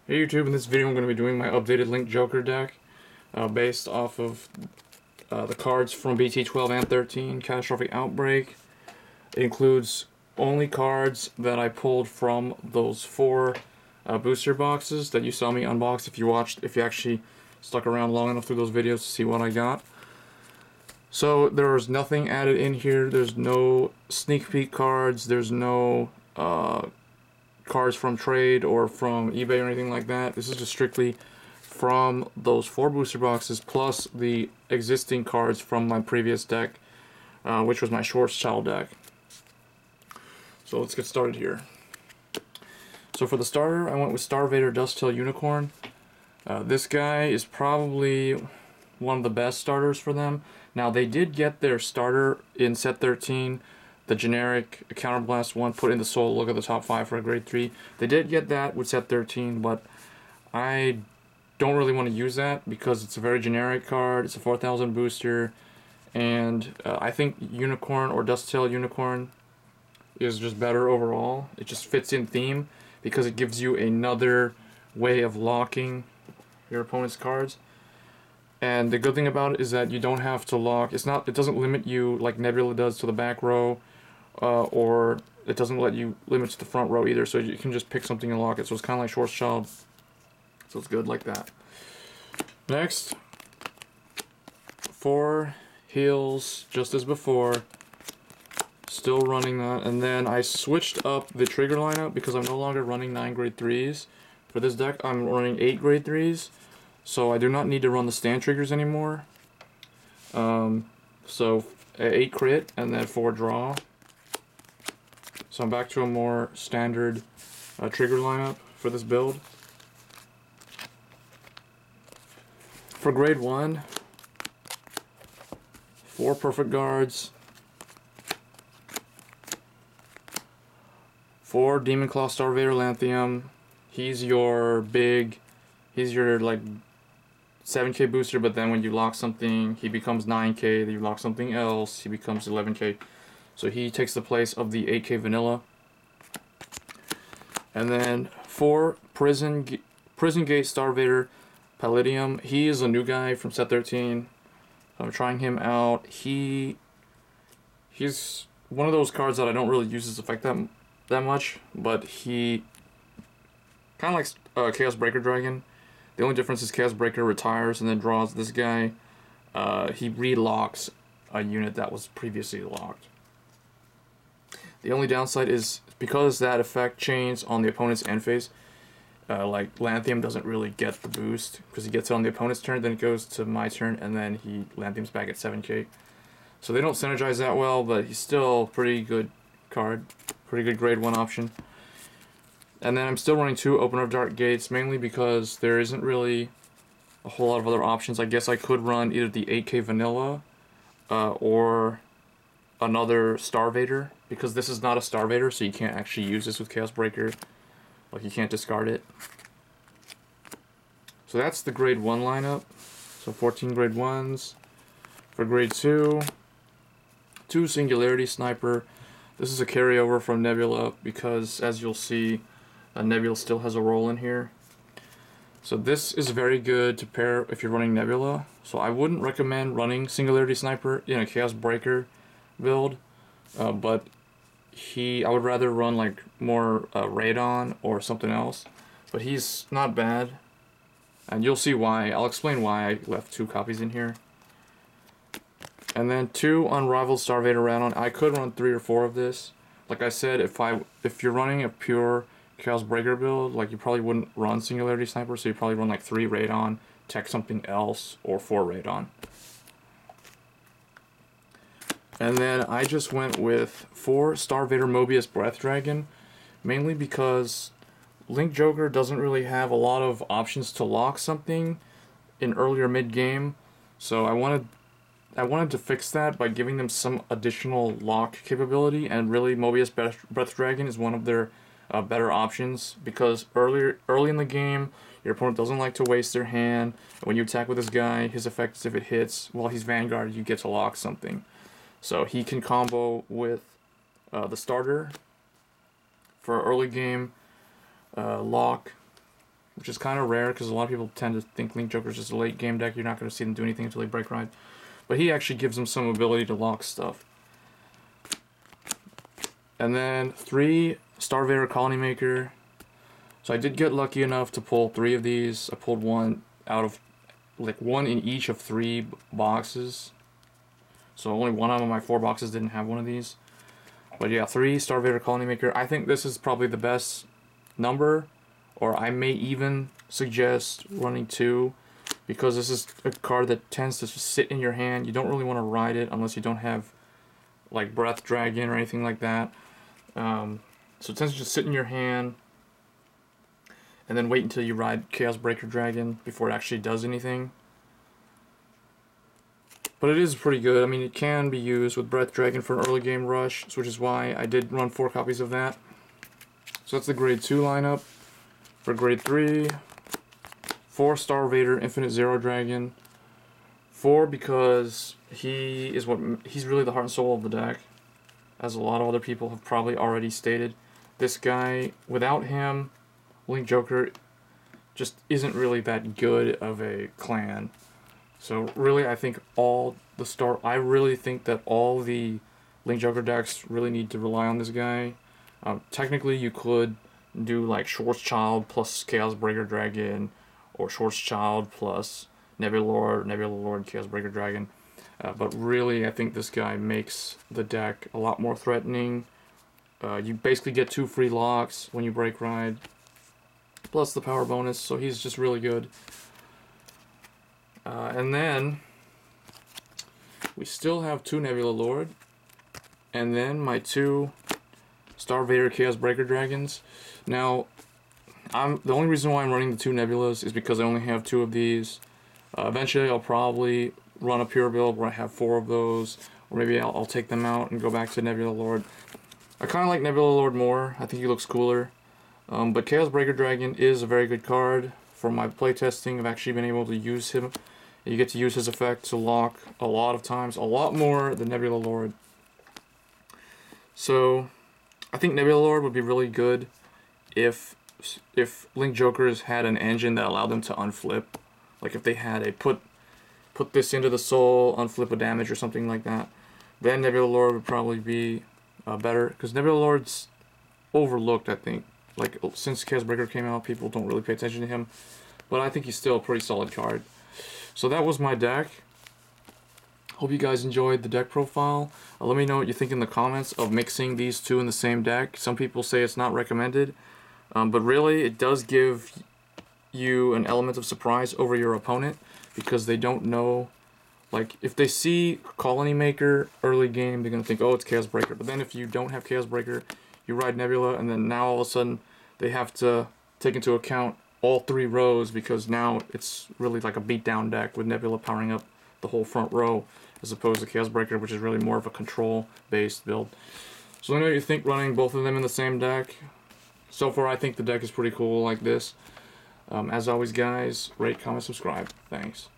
Hey YouTube, in this video I'm going to be doing my updated Link Joker deck based off of the cards from BT12 and 13, Catastrophic Outbreak. It includes only cards that I pulled from those four booster boxes that you saw me unbox if you actually stuck around long enough through those videos to see what I got. So there's nothing added in here, there's no sneak peek cards, there's no cards from trade or from eBay or anything like that. This is just strictly from those four booster boxes plus the existing cards from my previous deck, which was my Schwarzschild deck. So let's get started here. So for the starter, I went with Star-vader Dusttail Unicorn. This guy is probably one of the best starters for them. Now they did get their starter in set 13, the generic Counterblast one, put in the soul, look at the top 5 for a grade 3. They did get that with set 13, but I don't really want to use that because it's a very generic card, it's a 4000 booster, and I think Unicorn or Dusttail Unicorn is just better overall. It just fits in theme because it gives you another way of locking your opponent's cards. And the good thing about it is that you don't have to lock. It doesn't limit you like Nebula does to the back row, or it doesn't let you limit to the front row either. So you can just pick something and lock it. So it's kind of like Schwarzschild. So it's good like that. Next, 4 heals, just as before. Still running that, and then I switched up the trigger lineup because I'm no longer running 9 grade 3s. For this deck, I'm running 8 grade 3s. So I do not need to run the stand triggers anymore. So 8 crit and then 4 draw. So I'm back to a more standard trigger lineup for this build. For grade 1, 4 perfect guards, 4 Demon Claw Star-vader Lanthanum. He's your like 7k booster, but then when you lock something, he becomes 9k, then you lock something else, he becomes 11k. So he takes the place of the 8k vanilla. And then 4 Prison Gate Star-vader Palladium. He is a new guy from set 13. I'm trying him out. He's one of those cards that I don't really use his effect that much, but he kind of like Chaos Breaker Dragon. The only difference is Chaos Breaker retires and then draws this guy. He relocks a unit that was previously locked. The only downside is because that effect chains on the opponent's end phase, like Lanthanum doesn't really get the boost because he gets it on the opponent's turn, then it goes to my turn, and then Lanthanum's back at 7k. So they don't synergize that well, but he's still a pretty good card, pretty good grade 1 option. And then I'm still running 2 Opener of Dark Gates, mainly because there isn't really a whole lot of other options. I guess I could run either the 8k vanilla or another Star-vader, because this is not a Star-vader, so you can't actually use this with Chaos Breaker. Like, you can't discard it. So that's the grade 1 lineup. So 14 grade 1s. For grade 2, 2 Singularity Sniper. This is a carryover from Nebula because, as you'll see, Nebula still has a role in here. So this is very good to pair if you're running Nebula. So I wouldn't recommend running Singularity Sniper in a Chaos Breaker build, but I would rather run like more Radon or something else. But he's not bad, and you'll see why. I'll explain why I left 2 copies in here. And then 2 Unrivaled Star-vader Radon. I could run 3 or 4 of this. Like I said, if you're running a pure Chaos Breaker build, like, you probably wouldn't run Singularity Sniper, so you probably run like 3 Radon, tech something else, or 4 Radon. And then I just went with 4 Star-vader Mobius Breath Dragon, mainly because Link Joker doesn't really have a lot of options to lock something in earlier mid-game, so I wanted to fix that by giving them some additional lock capability, and really Mobius Breath Dragon is one of their better options, because early in the game, your opponent doesn't like to waste their hand. When you attack with this guy, his effect is if it hits while he's Vanguard, you get to lock something. So he can combo with the starter for early game lock which is kind of rare because a lot of people tend to think Link Joker is just a late game deck. You're not going to see them do anything until they break ride. But he actually gives them some ability to lock stuff. And then 3 Star-vader Colony Maker. So I did get lucky enough to pull 3 of these. I pulled one out of, like, 1 in each of 3 boxes. So only 1 out of my 4 boxes didn't have one of these. But yeah, 3 Star-vader Colony Maker. I think this is probably the best number. Or I may even suggest running 2. Because this is a card that tends to sit in your hand. You don't really want to ride it unless you don't have, like, Breath Dragon or anything like that. So it tends to just sit in your hand. And then wait until you ride Chaos Breaker Dragon before it actually does anything. But it is pretty good. I mean, it can be used with Breath Dragon for an early game rush, which is why I did run 4 copies of that. So that's the grade 2 lineup. For grade 3, 4 Star-vader Infinite Zero Dragon. 4 because he's really the heart and soul of the deck, as a lot of other people have probably already stated. This guy, without him, Link Joker just isn't really that good of a clan. So really, I think I really think that all the Link Joker decks really need to rely on this guy. Technically, you could do like Schwarzschild plus Chaos Breaker Dragon, or Schwarzschild plus Nebula Lord, Chaos Breaker Dragon. But really, I think this guy makes the deck a lot more threatening. You basically get 2 free locks when you break ride, plus the power bonus, so he's just really good. And then we still have 2 Nebula Lord, and then my 2 Star-vader Chaos Breaker Dragons. Now, the only reason why I'm running the 2 Nebulas is because I only have 2 of these. Eventually, I'll probably run a pure build where I have 4 of those, or maybe I'll take them out and go back to Nebula Lord. I kind of like Nebula Lord more. I think he looks cooler. But Chaos Breaker Dragon is a very good card. From my playtesting, I've actually been able to use him. You get to use his effect to lock a lot of times, a lot more than Nebula Lord. So, I think Nebula Lord would be really good if Link Jokers had an engine that allowed them to unflip. Like if they had a put this into the soul, unflip a damage or something like that. Then Nebula Lord would probably be better, because Nebula Lord's overlooked, I think. Like, since Chaos Breaker came out, people don't really pay attention to him. But I think he's still a pretty solid card. So that was my deck. Hope you guys enjoyed the deck profile. Let me know what you think in the comments of mixing these 2 in the same deck. Some people say it's not recommended. But really, it does give you an element of surprise over your opponent, because they don't know. Like, if they see Colony Maker early game, they're going to think, oh, it's Chaos Breaker. But then if you don't have Chaos Breaker, you ride Nebula, and then now all of a sudden they have to take into account all 3 rows, because now it's really like a beatdown deck with Nebula powering up the whole front row, as opposed to Chaos Breaker, which is really more of a control-based build. So let me know what you think running both of them in the same deck. So far, I think the deck is pretty cool like this. As always, guys, rate, comment, subscribe. Thanks.